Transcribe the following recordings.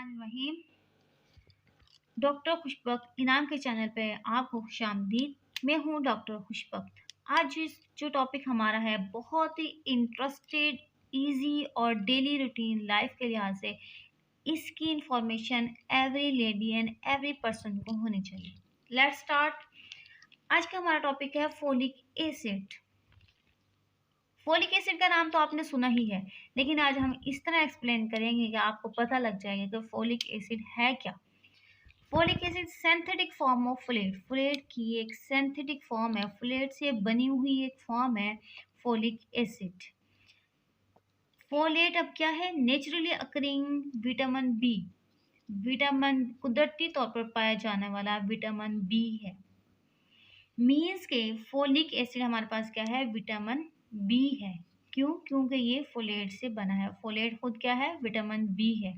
बिस्मिल्लाहिर्रहमानिर्रहीम। डॉक्टर खुशबख्त इनाम के चैनल पे आपको खुशामदीद। मैं हूँ डॉक्टर खुशबख्त। आज जो टॉपिक हमारा है बहुत ही इंटरेस्टेड, इजी और डेली रूटीन लाइफ के लिहाज से इसकी information every lady and every person को होनी चाहिए। Let's start. आज का हमारा टॉपिक है फोलिक एसिड। फोलिक एसिड का नाम तो आपने सुना ही है, लेकिन आज हम इस तरह एक्सप्लेन करेंगे कि आपको पता लग जाएगा कि फोलिक एसिड है क्या। Folic acid synthetic form of folate. Folate की एक सिंथेटिक फॉर्म है, फोलेट से बनी हुई एक फॉर्म है फोलिक एसिड। फोलेट अब क्या है? Naturally occurring vitamin B. Vitamin कुदरती तौर पर पाया जाने वाला विटामिन बी है। मीन्स के फोलिक एसिड हमारे पास क्या है? विटामिन बी है। क्यों? क्योंकि ये फोलेट से बना है। फोलेट खुद क्या है? विटामिन बी है।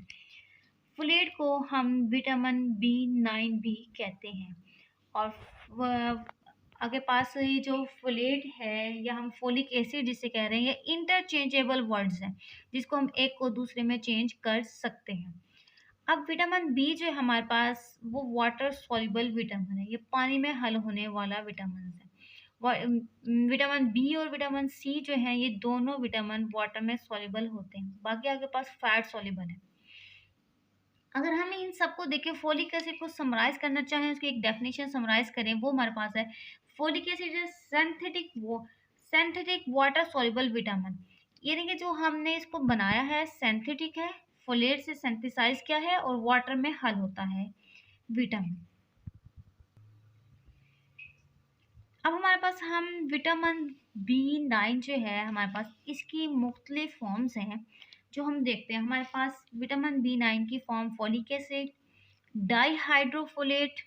फोलेट को हम विटामिन B9 भी कहते हैं। और आगे पास ये जो फोलेट है या हम फोलिक एसिड जिसे कह रहे हैं, ये इंटरचेंजेबल वर्ड्स हैं जिसको हम एक को दूसरे में चेंज कर सकते हैं। अब विटामिन बी जो है हमारे पास वो वाटर सॉल्युबल विटामिन है, ये पानी में हल होने वाला विटामिन है। विटामिन बी और विटामिन सी जो है ये दोनों विटामिन वाटर में सॉल्युबल होते हैं, बाकी आपके पास फैट सॉल्युबल है। अगर हम इन सबको देखें, फोलिक एसिड को समराइज करना चाहें, उसकी एक डेफिनेशन समराइज करें, वो हमारे पास है folic acid is synthetic water soluble vitamin. यानी कि जो हमने इसको बनाया है सिंथेटिक है, फोलेट से सिंथेसाइज किया है और वाटर में हल होता है विटामिन। अब हमारे पास हम विटामिन B9 जो है हमारे पास इसकी मुख्तलिफ फॉर्म्स हैं जो हम देखते हैं। हमारे पास विटामिन B9 की form folic acid, dihydrofolate,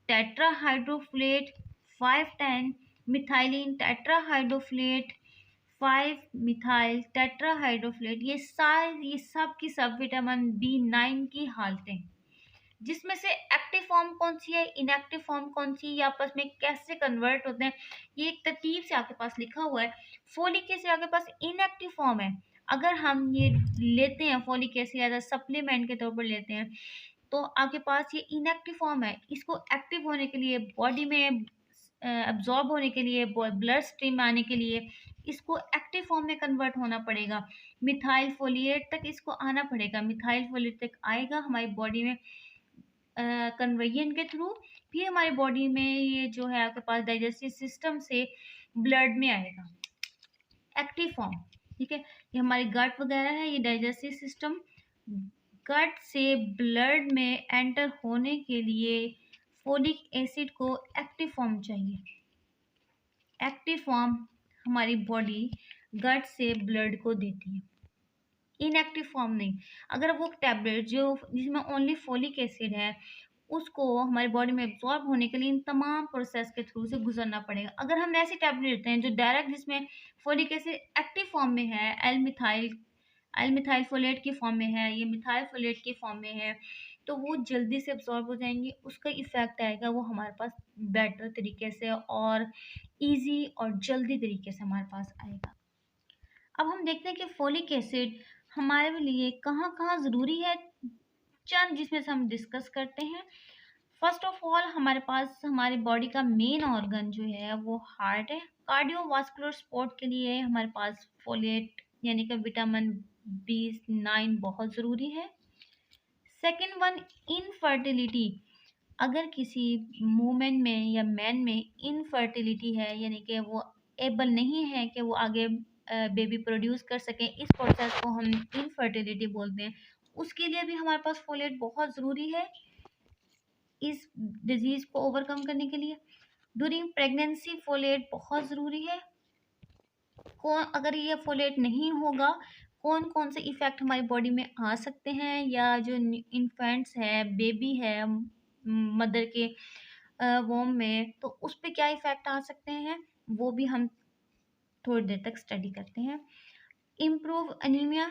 tetrahydrofolate, 5,10 methylene tetrahydrofolate, 5 methyl tetrahydrofolate, ये सब की सब विटामिन B9 की हालतें। जिसमें से एक्टिव फॉर्म कौन सी है, इनएक्टिव फॉर्म कौन सी, ये आपस में कैसे कन्वर्ट होते हैं, ये एक तरतीब से आपके पास लिखा हुआ है। फोलिक एसिड आपके पास इनएक्टिव फॉर्म है। अगर हम ये लेते हैं folic acid as a supplement के तौर पर लेते हैं तो आपके पास ये इनएक्टिव फॉर्म है। इसको एक्टिव होने के लिए, बॉडी में एब्जॉर्ब होने के लिए, ब्लड स्ट्रीम में आने के लिए इसको एक्टिव फॉर्म में कन्वर्ट होना पड़ेगा। मिथाइल फोलिएट तक इसको आना पड़ेगा। मिथाइल फोलिएट तक आएगा हमारी बॉडी में कन्वेयन के थ्रू, फिर हमारी बॉडी में ये जो है आपके पास डाइजेस्टिव सिस्टम से ब्लड में आएगा एक्टिव फॉर्म। ठीक है, ये हमारी गट वगैरह है, ये डाइजेस्टिव सिस्टम गट से ब्लड में एंटर होने के लिए फोलिक एसिड को एक्टिव फॉर्म चाहिए। एक्टिव फॉर्म हमारी बॉडी गट से ब्लड को देती है, इनएक्टिव फॉर्म नहीं। अगर वो टैबलेट जो जिसमें ओनली फोलिक एसिड है उसको हमारी बॉडी में एब्जॉर्ब होने के लिए इन तमाम प्रोसेस के थ्रू से गुजरना पड़ेगा। अगर हम ऐसी टैबलेट लेते हैं जो डायरेक्ट जिसमें फोलिक एसिड एक्टिव फॉर्म में है, एल मिथाइल फोलेट की फॉर्म में है, ये मिथाइल फोलेट की फॉर्म में है, तो वो जल्दी से एब्जॉर्ब हो जाएंगे। उसका इफेक्ट आएगा वो हमारे पास बेटर तरीके से और ईजी और जल्दी तरीके से हमारे पास आएगा। अब हम देखते हैं कि फोलिक एसिड हमारे लिए कहाँ कहाँ ज़रूरी है, चंद जिसमें से हम डिस्कस करते हैं। फर्स्ट ऑफ ऑल हमारे पास हमारी बॉडी का मेन ऑर्गन जो है वो हार्ट है। कार्डियोवास्कुलर सपोर्ट के लिए हमारे पास फोलेट यानी कि विटामिन B9 बहुत ज़रूरी है। Second one, infertility. अगर किसी वुमेन में या मैन में इनफर्टिलिटी है यानी कि वो एबल नहीं है कि वो आगे बेबी प्रोड्यूस कर सकें, इस प्रोसेस को हम इनफर्टिलिटी बोलते हैं, उसके लिए भी हमारे पास फोलेट बहुत ज़रूरी है इस डिजीज़ को ओवरकम करने के लिए। ड्यूरिंग प्रेगनेंसी फोलेट बहुत ज़रूरी है। अगर ये फोलेट नहीं होगा, कौन कौन से इफ़ेक्ट हमारी बॉडी में आ सकते हैं, या जो इन्फेंट्स है, बेबी है मदर के वोम में, तो उस पर क्या इफ़ेक्ट आ सकते हैं, वो भी हम थोड़ी देर तक स्टडी करते हैं। Improve anaemia.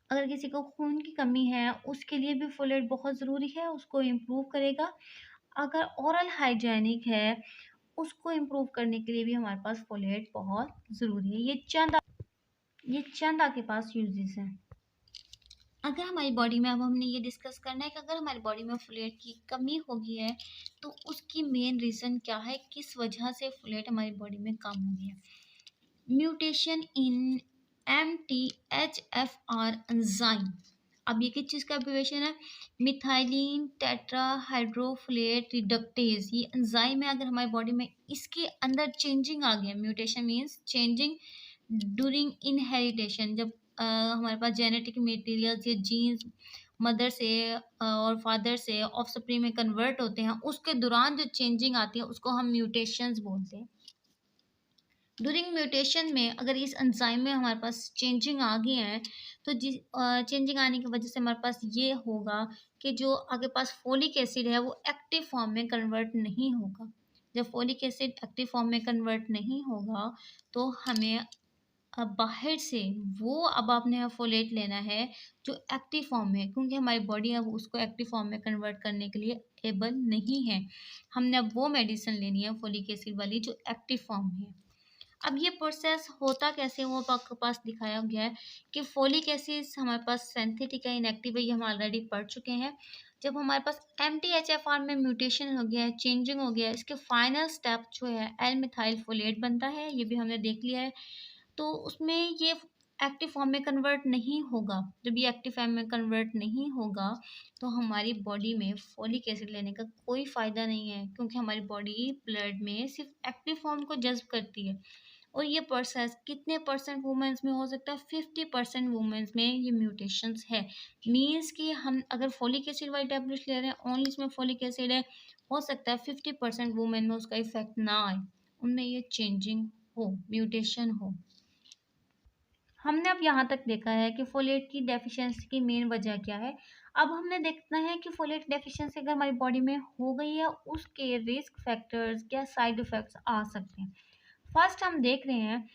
अगर किसी को खून की कमी है उसके लिए भी फोलेट बहुत ज़रूरी है, उसको इम्प्रूव करेगा। अगर ओरल हाइजेनिक है उसको इम्प्रूव करने के लिए भी हमारे पास फोलेट बहुत ज़रूरी है। ये चंद आपके पास यूजेस हैं। अगर हमारी बॉडी में, अब हमने ये डिस्कस करना है कि अगर हमारी बॉडी में फोलेट की कमी हो गई है तो उसकी मेन रीज़न क्या है, किस वजह से फोलेट हमारी बॉडी में कम हो गई है। Mutation in MTHFR enzyme. अब ये किस चीज़ का एब्रिविएशन है, मिथाइलिन टेट्राहाइड्रोफोलेट रिडक्टेज। ये एंजाइम है, अगर हमारी बॉडी में इसके अंदर चेंजिंग आ गया, म्यूटेशन मीन्स चेंजिंग ड्यूरिंग इनहेरिटेशन, जब हमारे पास जेनेटिक मटेरियल्स या जीन्स मदर से और फादर से ऑफस्प्रिंग में कन्वर्ट होते हैं, उसके दौरान जो चेंजिंग आती है उसको हम म्यूटेशंस बोलते हैं। ड्यूरिंग म्यूटेशन में अगर इस एंजाइम में हमारे पास चेंजिंग आ गई है तो जिस चेंजिंग आने की वजह से हमारे पास ये होगा कि जो आगे पास फोलिक एसिड है वो एक्टिव फॉर्म में कन्वर्ट नहीं होगा। जब फोलिक एसिड एक्टिव फॉर्म में कन्वर्ट नहीं होगा तो हमें अब बाहर से वो, अब आपने फोलेट लेना है जो एक्टिव फॉर्म में है, क्योंकि हमारी बॉडी अब उसको एक्टिव फॉर्म में कन्वर्ट करने के लिए एबल नहीं है। हमने अब वो मेडिसिन लेनी है फोलिक एसिड वाली जो एक्टिव फॉर्म में है। अब ये प्रोसेस होता कैसे, वो आपके पास दिखाया गया है कि फोलिक एसिड हमारे पास सिंथेटिक है, इनएक्टिव है, ये हम ऑलरेडी पढ़ चुके हैं। जब हमारे पास MTHFR में म्यूटेशन हो गया है, चेंजिंग हो गया है, इसके फाइनल स्टेप जो है एल मिथाइल फोलेट बनता है, ये भी हमने देख लिया है। तो उसमें ये एक्टिव फॉर्म में कन्वर्ट नहीं होगा। जब ये एक्टिव फॉर्म में कन्वर्ट नहीं होगा तो हमारी बॉडी में फोलिक एसिड लेने का कोई फ़ायदा नहीं है, क्योंकि हमारी बॉडी ब्लड में सिर्फ एक्टिव फॉर्म को जज्ब करती है। और ये प्रोसेस कितने परसेंट वुमेन्स में हो सकता है, 50% वुमेन्स में ये म्यूटेशंस है। मीन्स कि हम अगर फोलिक एसिड वाली टैबलेट ले रहे हैं, ओनली इसमें फोलिक एसिड है, हो सकता है 50% वुमेन में उसका इफेक्ट ना आए, उनमें ये चेंजिंग हो, म्यूटेशन हो। हमने अब यहाँ तक देखा है कि फोलेट की डेफिशिएंसी की मेन वजह क्या है। अब हमने देखना है कि फोलेट डेफिशिएंसी अगर हमारी बॉडी में हो गई है उसके रिस्क फैक्टर्स क्या, साइड इफ़ेक्ट्स आ सकते हैं। फर्स्ट हम देख रहे हैं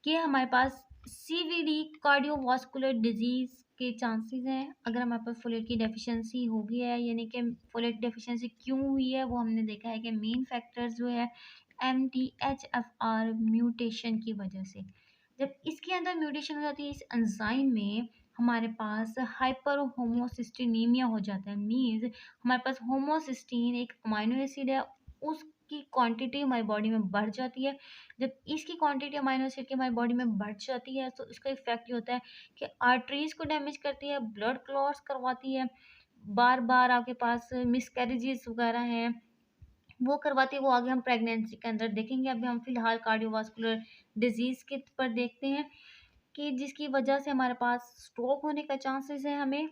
कि हमारे पास CVD कार्डियोवास्कुलर डिजीज़ के चांसेस हैं अगर हमारे पास फोलेट की डेफिशिएंसी हो गई है। यानी कि फोलेट डेफिशिएंसी क्यों हुई है वो हमने देखा है कि मेन फैक्टर्स जो है MTHFR म्यूटेशन की वजह से। जब इसके अंदर म्यूटेशन हो जाती है इस एंजाइम में, हमारे पास हाइपर होमोसिस्टिनीमिया हो जाता है। मीन्स हमारे पास होमोसिस्टीन एक अमाइनो एसिड है, उसकी क्वांटिटी हमारी बॉडी में बढ़ जाती है। जब इसकी क्वांटिटी अमाइनो एसिड की हमारी बॉडी में बढ़ जाती है तो इसका इफेक्ट ये होता है कि आर्टरीज को डैमेज करती है, ब्लड क्लॉट्स करवाती है, बार बार आपके पास मिसकैरेजेस वगैरह हैं वो करवाती है। वो आगे हम प्रेगनेंसी के अंदर देखेंगे। अभी हम फिलहाल कार्डियोवास्कुलर डिजीज़ के पर देखते हैं कि जिसकी वजह से हमारे पास स्ट्रोक होने का चांसेस है, हमें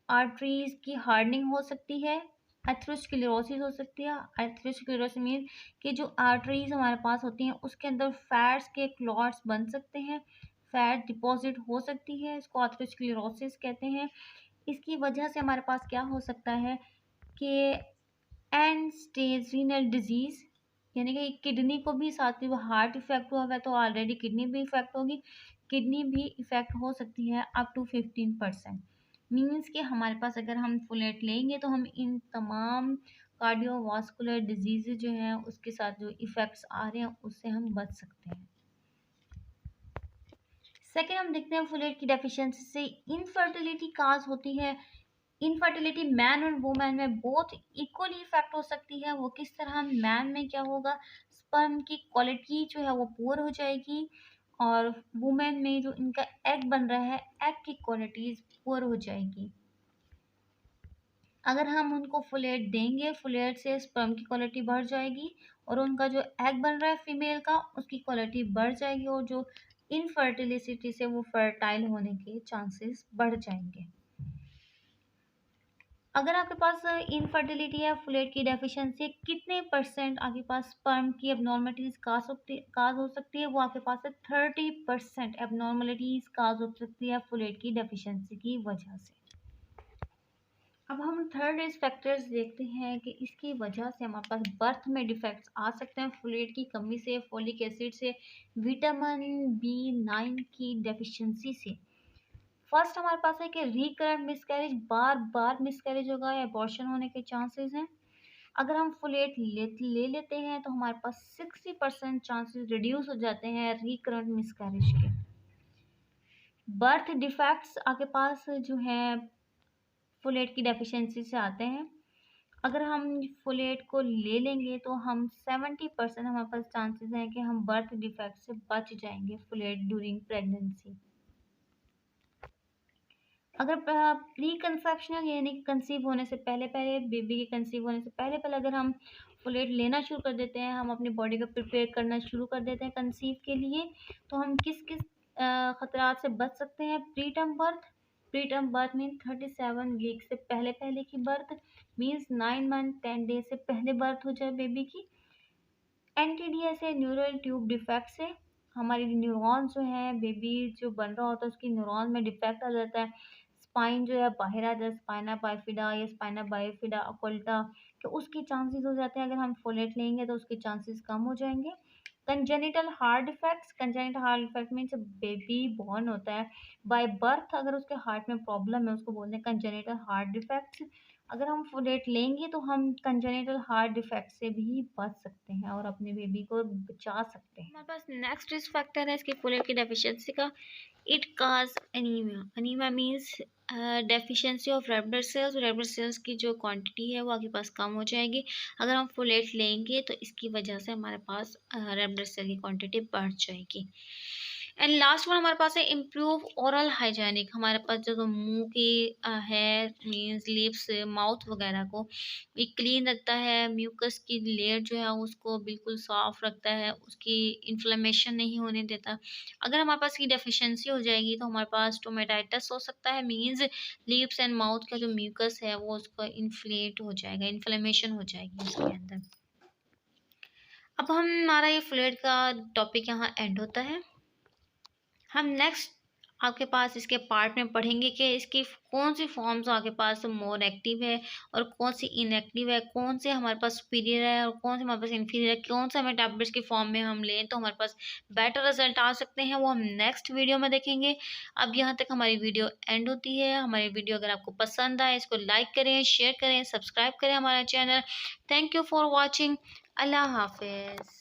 आर्टरीज की हार्डनिंग हो सकती है, एथेरोस्क्लेरोसिस हो सकती है। एथेरोस्क्लेरोसिस मीन कि जो आर्टरीज हमारे पास होती हैं उसके अंदर फैट्स के क्लॉट्स बन सकते हैं, फैट डिपॉजिट हो सकती है, इसको एथेरोस्क्लेरोसिस कहते हैं। इसकी वजह से हमारे पास क्या हो सकता है कि एंड स्टेज रीनल डिजीज़, यानी कि किडनी को भी साथ में, वो हार्ट इफेक्ट हुआ है तो ऑलरेडी किडनी भी इफेक्ट होगी, किडनी भी इफेक्ट हो सकती है अप टू 15%। मीन्स कि हमारे पास अगर हम फोलेट लेंगे तो हम इन तमाम कार्डियोवास्कुलर डिजीज़ जो हैं उसके साथ जो इफ़ेक्ट्स आ रहे हैं उससे हम बच सकते हैं। सेकेंड हम देखते हैं फोलेट की डेफिशिएंसी से इनफर्टिलिटी काज होती है। इनफर्टिलिटी मैन और वुमेन में बोथ इक्वली इफेक्ट हो सकती है। वो किस तरह, मैन में क्या होगा, स्पर्म की क्वालिटी जो है वो पुअर हो जाएगी, और वुमेन में जो इनका एग बन रहा है एग की क्वालिटीज पुअर हो जाएगी। अगर हम उनको फोलेट देंगे, फोलेट से स्पर्म की क्वालिटी बढ़ जाएगी और उनका जो एग बन रहा है फीमेल का उसकी क्वालिटी बढ़ जाएगी, और जो इनफर्टिलिटी से वो फर्टाइल होने के चांसेस बढ़ जाएंगे। अगर आपके पास इनफर्टिलिटी है, फोलेट की डेफिशिएंसी, कितने परसेंट आपके पास स्पर्म की एबनॉर्मलिटीज काज हो सकती है, वो आपके पास है 30% एबनॉर्मलिटीज काज हो सकती है फोलेट की डेफिशिएंसी की वजह से। अब हम थर्ड रिस्क फैक्टर्स देखते हैं कि इसकी वजह से हमारे पास बर्थ में डिफेक्ट्स आ सकते हैं फोलेट की कमी से, फोलिक एसिड से, विटामिन B9 की डेफिशिएंसी से। फर्स्ट हमारे पास है कि रिकरेंट मिसकैरेज, बार बार मिसकैरेज होगा या अबॉर्शन होने के चांसेस हैं। अगर हम फोलेट ले लेते हैं तो हमारे पास 60% चांसेस रिड्यूस हो जाते हैं रिकरेंट मिसकैरेज के। बर्थ डिफेक्ट्स आपके पास जो है फोलेट की डेफिशिएंसी से आते हैं। अगर हम फोलेट को ले लेंगे तो हम 70% हमारे पास चांसेस हैं कि हम बर्थ डिफेक्ट से बच जाएंगे फोलेट ड्यूरिंग प्रेगनेंसी। अगर प्री कंसेप्शनल यानी कंसीव होने से पहले पहले, बेबी के कंसीव होने से पहले पहले अगर हम फोलेट लेना शुरू कर देते हैं, हम अपनी बॉडी को प्रिपेयर करना शुरू कर देते हैं कंसीव के लिए, तो हम किस किस खतरात से बच सकते हैं। Pre term birth, pre term birth mean 37 week से पहले पहले की बर्थ, मीन्स 9 मंथ 10 डेज से पहले बर्थ हो जाए बेबी की। एनटीडीएस है न्यूरल ट्यूब डिफेक्ट से, हमारी न्यूरॉन जो है बेबी जो बन रहा होता है उसकी न्यूरॉन में डिफेक्ट आ जाता है, स्पाइन जो है बाहर आ जाए, स्पाइना बाइफिडा या स्पाइना बाइफिडा ओकल्टा, तो उसके चांसेस हो जाते हैं। अगर हम फोलेट लेंगे तो उसके चांसेस कम हो जाएंगे। Congenital heart defects, congenital heart defect means baby born होता है बाय बर्थ, अगर उसके हार्ट में प्रॉब्लम है उसको बोलते हैं कंजेनिटल हार्ट डिफेक्ट्स। अगर हम फोलेट लेंगे तो हम कंजेनिटल हार्ट डिफेक्ट से भी बच सकते हैं और अपने बेबी को बचा सकते हैं। हमारे पास नेक्स्ट रिस्क फैक्टर है इसकी फोलेट की डेफिशिएंसी का, it cause anaemia. Anaemia means deficiency of red blood cells. Red blood cells की जो क्वांटिटी है वो आपके पास कम हो जाएगी। अगर हम फोलेट लेंगे तो इसकी वजह से हमारे पास रेड ब्लड सेल की क्वांटिटी बढ़ जाएगी। एंड लास्ट वन हमारे पास है इम्प्रूव ओरल हाइजेनिक। हमारे पास जो मुंह की है मीन्स लिप्स माउथ वगैरह को ये क्लीन रखता है, म्यूकस की लेयर जो है उसको बिल्कुल साफ रखता है, उसकी इन्फ्लेमेशन नहीं होने देता। अगर हमारे पास की डेफिशिएंसी हो जाएगी तो हमारे पास स्टोमेटाइटिस हो सकता है, मीन्स लिप्स एंड माउथ का जो म्यूकस है वो उसका इन्फ्लेट हो जाएगा, इन्फ्लेमेशन हो जाएगी उसके अंदर। अब हमारा ये फ्लूइड का टॉपिक यहाँ एंड होता है। हम नेक्स्ट आपके पास इसके पार्ट में पढ़ेंगे कि इसकी कौन सी फॉर्म्स आपके पास मोर एक्टिव है और कौन सी इनएक्टिव है, कौन से हमारे पास सुपीरियर है और कौन से हमारे पास इन्फीरियर है, कौन से हमें टैबलेट्स की फॉर्म में हम लें तो हमारे पास बेटर रिजल्ट आ सकते हैं, वो हम नेक्स्ट वीडियो में देखेंगे। अब यहाँ तक हमारी वीडियो एंड होती है। हमारी वीडियो अगर आपको पसंद आए इसको लाइक करें, शेयर करें, सब्सक्राइब करें हमारा channel. Thank you for watching. अल्लाह हाफिज़।